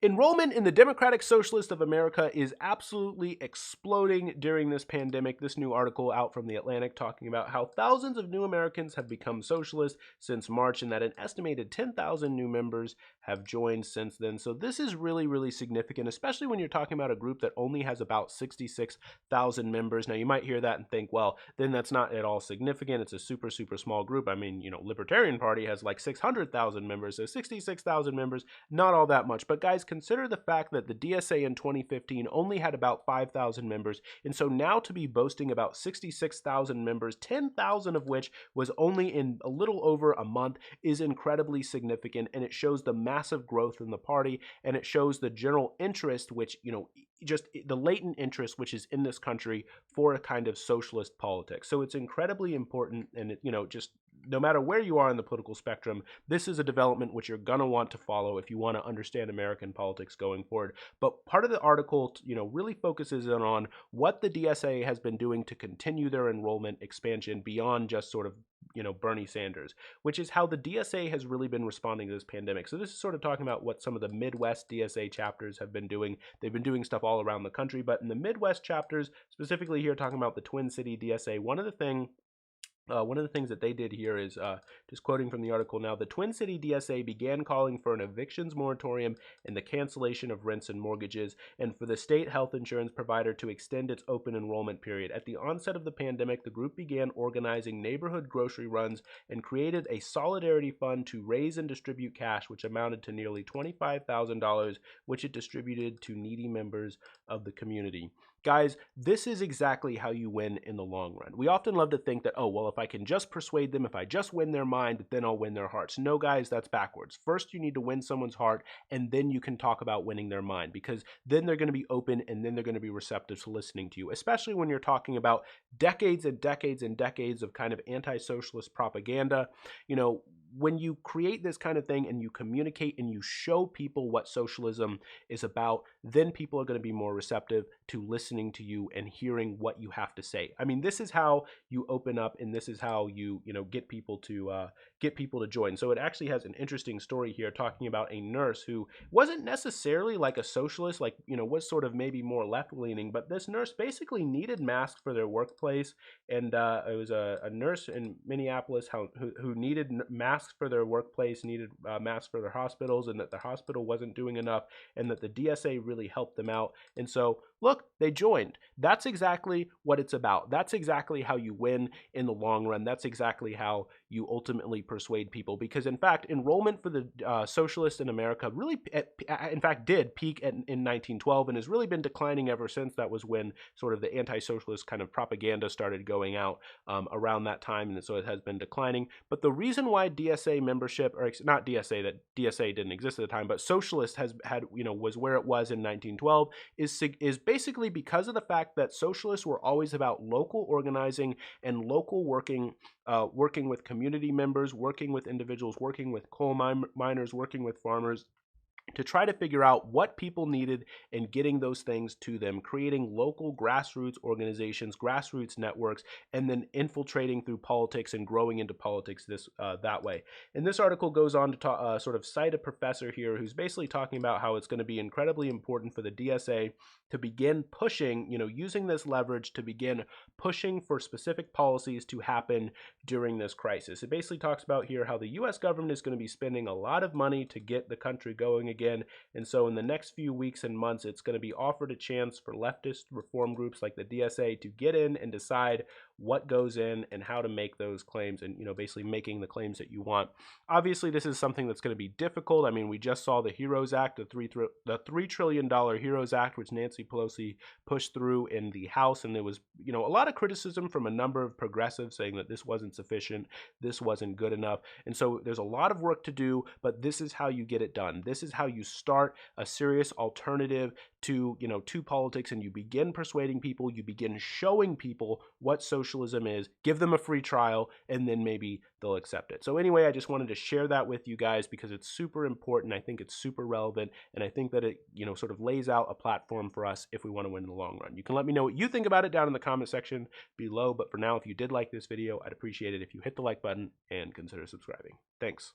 Enrollment in the Democratic Socialists of America is absolutely exploding during this pandemic. This new article out from The Atlantic talking about how thousands of new Americans have become socialists since March and that an estimated 10,000 new members have joined since then. So this is really, really significant, especially when you're talking about a group that only has about 66,000 members. Now, you might hear that and think, well, then that's not at all significant. It's a super, super small group. I mean, Libertarian Party has like 600,000 members, so 66,000 members, not all that much. But guys, consider the fact that the DSA in 2015 only had about 5,000 members, and so now to be boasting about 66,000 members, 10,000 of which was only in a little over a month, is incredibly significant, and it shows the massive growth in the party, and it shows the general interest, which, just the latent interest which is in this country for a kind of socialist politics. So it's incredibly important, and it, just no matter where you are in the political spectrum, this is a development which you're going to want to follow if you want to understand American politics going forward. But part of the article, really focuses on what the DSA has been doing to continue their enrollment expansion beyond just sort of, Bernie Sanders, which is how the DSA has really been responding to this pandemic. So this is sort of talking about what some of the Midwest DSA chapters have been doing. They've been doing stuff all around the country, but in the Midwest chapters, specifically here talking about the Twin City DSA, one of the things that they did here is, just quoting from the article now, the Twin City DSA began calling for an evictions moratorium and the cancellation of rents and mortgages, and for the state health insurance provider to extend its open enrollment period. At the onset of the pandemic, the group began organizing neighborhood grocery runs and created a solidarity fund to raise and distribute cash, which amounted to nearly $25,000, which it distributed to needy members of the community. Guys, this is exactly how you win in the long run. We often love to think that, oh, well, if I can just persuade them, if I just win their mind, then I'll win their hearts. No, guys, that's backwards. First, you need to win someone's heart, and then you can talk about winning their mind, because then they're going to be open, and then they're going to be receptive to listening to you, especially when you're talking about decades and decades and decades of kind of anti-socialist propaganda. When you create this kind of thing and you communicate and you show people what socialism is about, then people are going to be more receptive to listening to you and hearing what you have to say. I mean, this is how you open up, and this is how you get people to join. So it actually has an interesting story here talking about a nurse who wasn't necessarily like a socialist, like was sort of maybe more left leaning, but this nurse basically needed masks for their workplace, and it was a nurse in Minneapolis who needed masks for their workplace, needed masks for their hospitals, and that the hospital wasn't doing enough, and that the DSA really helped them out. And so, look, they joined. That's exactly what it's about. That's exactly how you win in the long run. That's exactly how you ultimately persuade people, because in fact, enrollment for the socialists in America really, in fact, did peak in 1912 and has really been declining ever since. That was when sort of the anti-socialist kind of propaganda started going out around that time, and so it has been declining. But the reason why DSA membership, or not DSA, that DSA didn't exist at the time, but socialist was where it was in 1912, is basically because of the fact that socialists were always about local organizing and local working with community members, working with individuals, working with coal miners, working with farmers, to try to figure out what people needed and getting those things to them, creating local grassroots organizations, grassroots networks, and then infiltrating through politics and growing into politics that way. And this article goes on to sort of cite a professor here who's basically talking about how it's going to be incredibly important for the DSA to begin pushing, using this leverage to begin pushing for specific policies to happen during this crisis. It basically talks about here how the U.S. government is going to be spending a lot of money to get the country going again. And so in the next few weeks and months, it's going to be offered a chance for leftist reform groups like the DSA to get in and decide what goes in and how to make those claims, and basically making the claims that you want. Obviously, this is something that's going to be difficult. I mean, we just saw the HEROES Act, the $3 trillion HEROES Act, which Nancy Pelosi pushed through in the House, and there was a lot of criticism from a number of progressives saying that this wasn't sufficient, this wasn't good enough. And so there's a lot of work to do, but this is how you get it done. This is how you start a serious alternative to politics, and you begin persuading people, you begin showing people what socialism is, give them a free trial, and then maybe they'll accept it. So anyway, I just wanted to share that with you guys because it's super important. I think it's super relevant, and I think that it sort of lays out a platform for us if we want to win in the long run. You can let me know what you think about it down in the comment section below, but for now, if you did like this video, I'd appreciate it if you hit the like button and consider subscribing. Thanks.